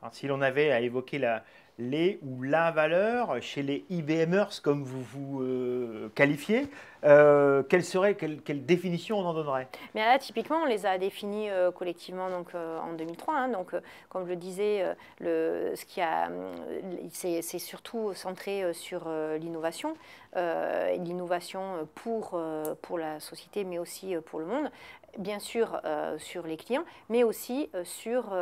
Alors, si l'on avait à évoquer les ou la valeur chez les IBMers, comme vous vous qualifiez, quelle définition on en donnerait? Mais là, typiquement, on les a définis collectivement donc, en 2003. Hein, donc, comme je le disais, c'est surtout centré sur l'innovation. L'innovation pour la société, mais aussi pour le monde. Bien sûr sur les clients, mais aussi sur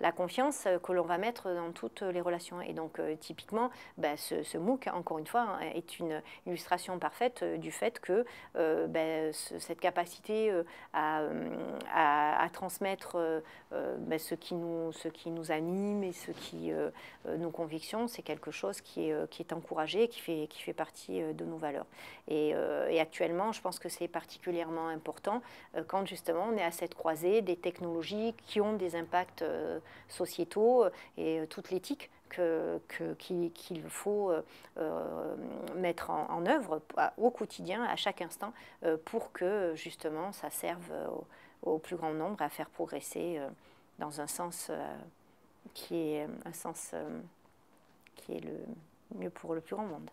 la confiance que l'on va mettre dans toutes les relations. Et donc, typiquement, ce MOOC, encore une fois, hein, est une illustration parfaite du fait que cette capacité à transmettre ce qui nous anime et nos convictions, c'est quelque chose qui est encouragé, qui fait partie de nos valeurs. Et actuellement, je pense que c'est particulièrement important quand justement on est à cette croisée des technologies qui ont des impacts sociétaux et toute l'éthique qu'il faut mettre en œuvre au quotidien, à chaque instant, pour que justement ça serve au plus grand nombre à faire progresser dans un sens qui est le mieux pour le plus grand monde.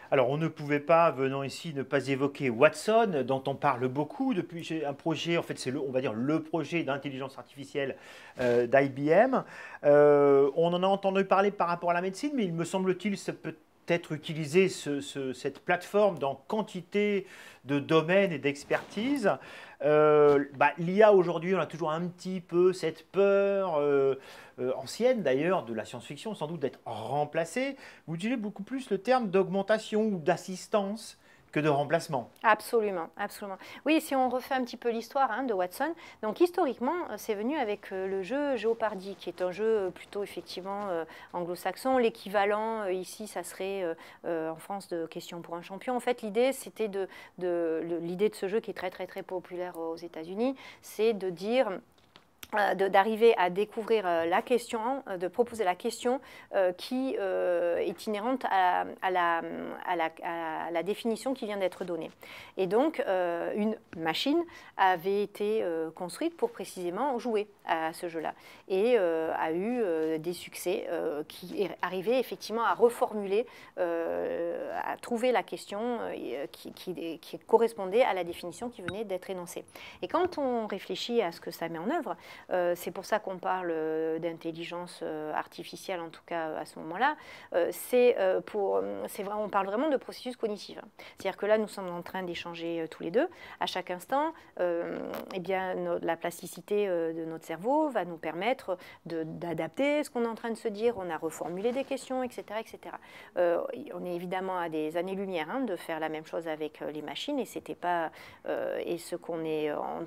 Alors, on ne pouvait pas, venant ici, ne pas évoquer Watson, dont on parle beaucoup depuis un projet, en fait, on va dire, le projet d'intelligence artificielle d'IBM. On en a entendu parler par rapport à la médecine, mais il me semble-t-il, ça peut être utilisé cette plateforme dans quantité de domaines et d'expertise. L'IA aujourd'hui, on a toujours un petit peu cette peur ancienne d'ailleurs de la science-fiction, sans doute d'être remplacée. Vous utilisez beaucoup plus le terme d'augmentation ou d'assistance que de remplacement. Absolument, absolument. Oui, si on refait un petit peu l'histoire de Watson, donc historiquement, c'est venu avec le jeu Jeopardy, qui est un jeu plutôt effectivement anglo-saxon. L'équivalent ici, ça serait en France de Question pour un champion. En fait, l'idée, c'était l'idée de ce jeu qui est très très très populaire aux États-Unis, c'est de dire d'arriver à découvrir la question, de proposer la question qui est inhérente à la définition qui vient d'être donnée. Et donc, une machine avait été construite pour précisément jouer à ce jeu-là et a eu des succès qui arrivaient effectivement à reformuler, à trouver la question qui correspondait à la définition qui venait d'être énoncée. Et quand on réfléchit à ce que ça met en œuvre, c'est pour ça qu'on parle d'intelligence artificielle, en tout cas à ce moment-là. On parle vraiment de processus cognitifs. C'est-à-dire que là, nous sommes en train d'échanger tous les deux. À chaque instant, la plasticité de notre cerveau va nous permettre d'adapter ce qu'on est en train de se dire. On a reformulé des questions, etc. etc. On est évidemment à des années-lumière de faire la même chose avec les machines, et c'était pas et ce dont on est en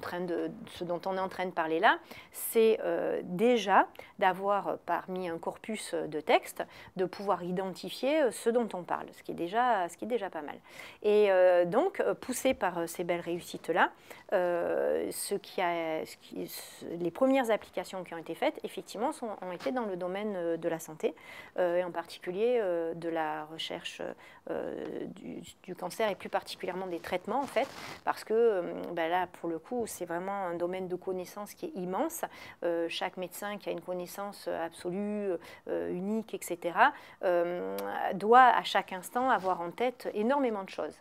train de parler là, c'est déjà d'avoir parmi un corpus de textes, de pouvoir identifier ce dont on parle, ce qui est déjà pas mal. Et donc, poussé par ces belles réussites-là, les premières applications qui ont été faites, effectivement, ont été dans le domaine de la santé, et en particulier de la recherche du cancer, et plus particulièrement des traitements, en fait, parce que là, pour le coup, c'est vraiment un domaine de connaissance qui est immense. Chaque médecin qui a une connaissance absolue, unique, etc., doit à chaque instant avoir en tête énormément de choses.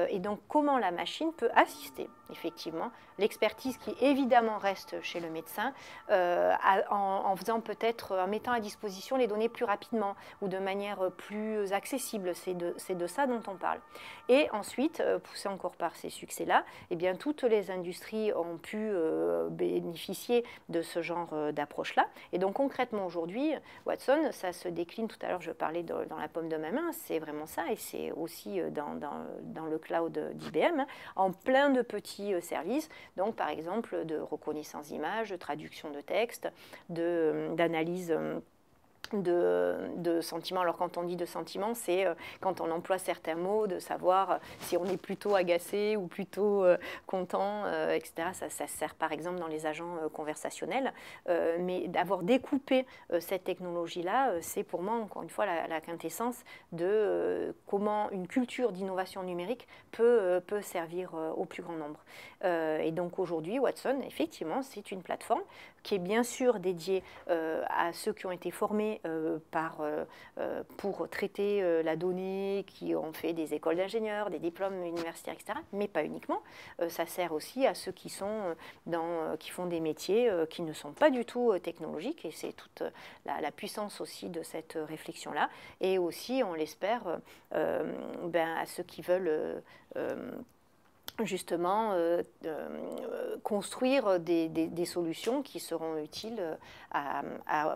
Et donc, comment la machine peut assister, effectivement, l'expertise qui évidemment reste chez le médecin, en mettant à disposition les données plus rapidement ou de manière plus accessible. C'est de ça dont on parle. Et ensuite, poussé encore par ces succès-là, eh bien, toutes les industries ont pu bénéficier de ce genre d'approche-là. Et donc concrètement aujourd'hui, Watson, ça se décline, tout à l'heure je parlais dans la paume de ma main, c'est vraiment ça, et c'est aussi dans le cloud d'IBM, en plein de petits services, donc par exemple de reconnaissance d'images, de traduction de texte, d'analyse de sentiments. Alors quand on dit de sentiments, c'est quand on emploie certains mots, de savoir si on est plutôt agacé ou plutôt content, etc. Ça sert par exemple dans les agents conversationnels. Mais d'avoir découpé cette technologie-là, c'est pour moi encore une fois la quintessence de comment une culture d'innovation numérique peut servir au plus grand nombre. Et donc aujourd'hui, Watson, effectivement, c'est une plateforme qui est bien sûr dédié à ceux qui ont été formés pour traiter la donnée, qui ont fait des écoles d'ingénieurs, des diplômes universitaires, etc., mais pas uniquement. Ça sert aussi à ceux qui font des métiers qui ne sont pas du tout technologiques, et c'est toute la puissance aussi de cette réflexion-là, et aussi, on l'espère, à ceux qui veulent justement construire des solutions qui seront utiles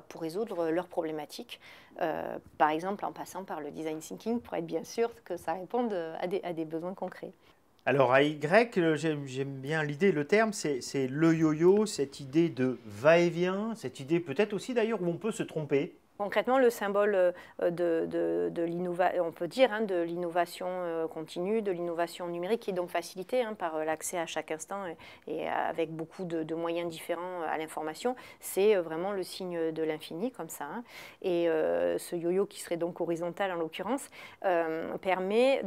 pour résoldre leurs problématiques. Par exemple, en passant par le design thinking, pour être bien sûr que ça réponde à des besoins concrets. Alors à Y, j'aime bien l'idée, le terme, c'est le yo-yo, cette idée de va-et-vient, cette idée peut-être aussi d'ailleurs où on peut se tromper. Concrètement, le symbole de l'innovation, on peut dire, de l'innovation continue, de l'innovation numérique, qui est donc facilitée par l'accès à chaque instant et avec beaucoup de moyens différents à l'information, c'est vraiment le signe de l'infini, comme ça. Et ce yo-yo, qui serait donc horizontal en l'occurrence, permet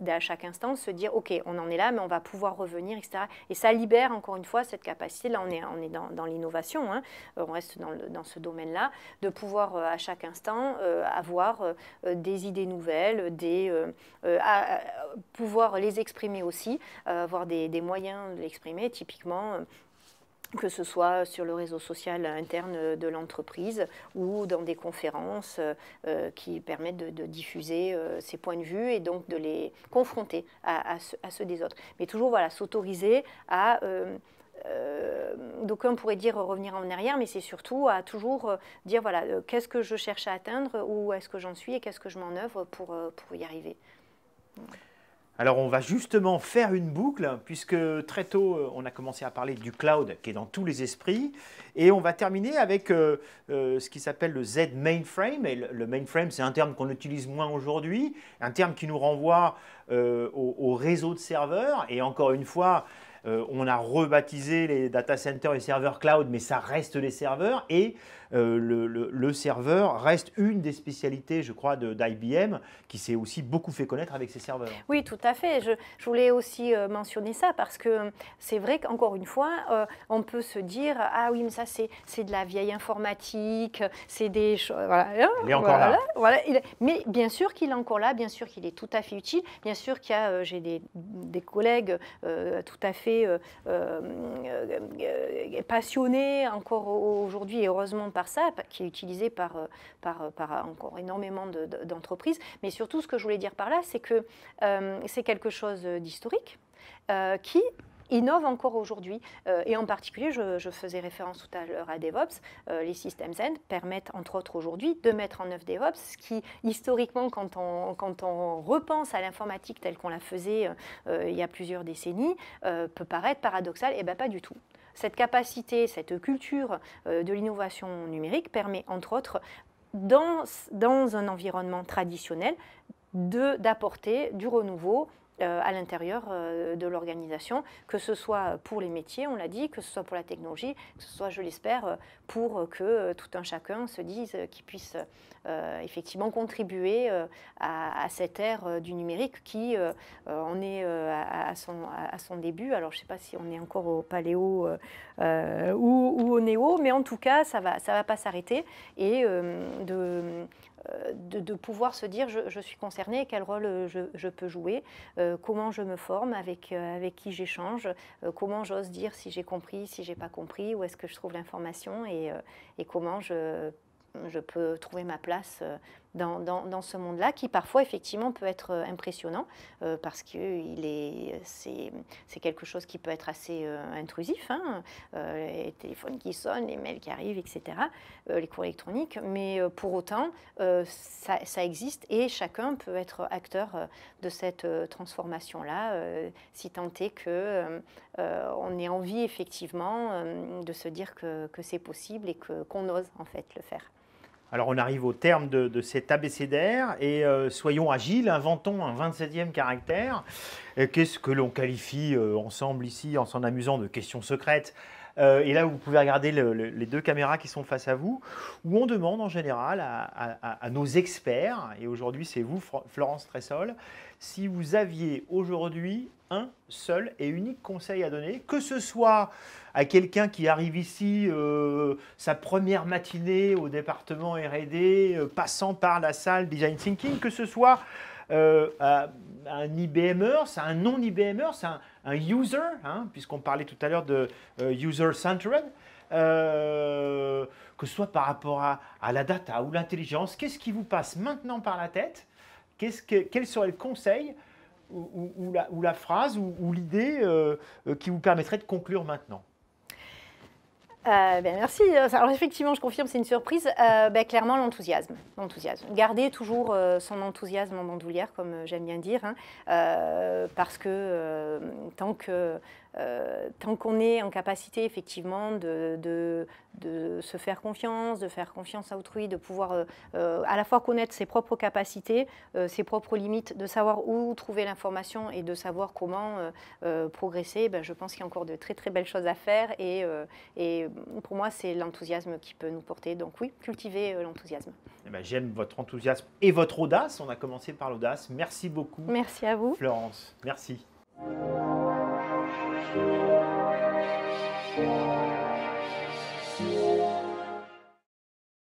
à chaque instant de se dire, OK, on en est là, mais on va pouvoir revenir, etc. Et ça libère encore une fois cette capacité, là on est dans l'innovation, on reste dans ce domaine-là, de pouvoir à chaque instant avoir des idées nouvelles, pouvoir les exprimer aussi, avoir des moyens de l'exprimer, typiquement que ce soit sur le réseau social interne de l'entreprise ou dans des conférences qui permettent de diffuser ces points de vue et donc de les confronter à ceux des autres. Mais toujours s'autoriser à... d'aucuns pourraient dire revenir en arrière, mais c'est surtout à toujours dire qu'est-ce que je cherche à atteindre, où est-ce que j'en suis et qu'est-ce que je m'en œuvre pour y arriver. Alors on va justement faire une boucle, puisque très tôt on a commencé à parler du cloud qui est dans tous les esprits, et on va terminer avec ce qui s'appelle le Z mainframe. Et le mainframe, c'est un terme qu'on utilise moins aujourd'hui, un terme qui nous renvoie au réseau de serveurs, et encore une fois, on a rebaptisé les data centers et serveurs cloud, mais ça reste les serveurs, et le serveur reste une des spécialités, je crois, d'IBM, qui s'est aussi beaucoup fait connaître avec ses serveurs. Oui, tout à fait. Je voulais aussi mentionner ça, parce que c'est vrai qu'encore une fois, on peut se dire « Ah oui, mais ça, c'est de la vieille informatique, c'est des choses… » Il est encore là. Mais bien sûr qu'il est encore là, bien sûr qu'il est tout à fait utile, bien sûr qu'il y a, j'ai des collègues tout à fait passionnés encore aujourd'hui, et heureusement par ça, qui est utilisé par encore énormément d'entreprises. Mais surtout, ce que je voulais dire par là, c'est que c'est quelque chose d'historique qui innove encore aujourd'hui. Et en particulier, je faisais référence tout à l'heure à DevOps. Les systèmes Zen permettent, entre autres aujourd'hui, de mettre en œuvre DevOps, ce qui, historiquement, quand on repense à l'informatique telle qu'on la faisait il y a plusieurs décennies, peut paraître paradoxal. Et bien, pas du tout. Cette capacité, cette culture de l'innovation numérique permet, entre autres, dans un environnement traditionnel, d'apporter du renouveau à l'intérieur de l'organisation, que ce soit pour les métiers, on l'a dit, que ce soit pour la technologie, que ce soit, je l'espère, pour que tout un chacun se dise qu'il puisse effectivement contribuer à cette ère du numérique qui en est à son début. Alors, je ne sais pas si on est encore au paléo ou au néo, mais en tout cas, ça va pas s'arrêter, et de pouvoir se dire je suis concernée, quel rôle je peux jouer, comment je me forme, avec qui j'échange, comment j'ose dire si j'ai compris, si j'ai pas compris, où est-ce que je trouve l'information, et comment je peux trouver ma place dans ce monde-là, qui parfois effectivement peut être impressionnant parce que c'est quelque chose qui peut être assez intrusif, les téléphones qui sonnent, les mails qui arrivent, etc., les courriers électroniques, mais pour autant ça existe, et chacun peut être acteur de cette transformation-là, si tant est qu'on ait envie effectivement de se dire que c'est possible et qu'on ose en fait le faire. Alors on arrive au terme de cet abécédaire, et soyons agiles, inventons un 27e caractère. Qu'est-ce que l'on qualifie ensemble ici, en s'en amusant, de questions secrètes? Et là, vous pouvez regarder les deux caméras qui sont face à vous, où on demande en général à nos experts, et aujourd'hui c'est vous, Florence Tressol, si vous aviez aujourd'hui un seul et unique conseil à donner, que ce soit à quelqu'un qui arrive ici, sa première matinée au département R&D, passant par la salle Design Thinking, que ce soit à un IBMer, c'est un non-IBMer, c'est un user, hein, puisqu'on parlait tout à l'heure de user-centered, que ce soit par rapport à la data ou l'intelligence, qu'est-ce qui vous passe maintenant par la tête? Quel serait le conseil ou la phrase ou l'idée qui vous permettrait de conclure maintenant? Merci. Alors effectivement, je confirme, c'est une surprise. Clairement, l'enthousiasme. Garder toujours son enthousiasme en bandoulière, comme j'aime bien dire, hein, parce que tant qu'on est en capacité effectivement de se faire confiance, de faire confiance à autrui, de pouvoir à la fois connaître ses propres capacités, ses propres limites, de savoir où trouver l'information et de savoir comment progresser, je pense qu'il y a encore de très très belles choses à faire et pour moi, c'est l'enthousiasme qui peut nous porter. Donc oui, cultiver l'enthousiasme. J'aime votre enthousiasme et votre audace. On a commencé par l'audace. Merci beaucoup. Merci à vous. Florence, merci.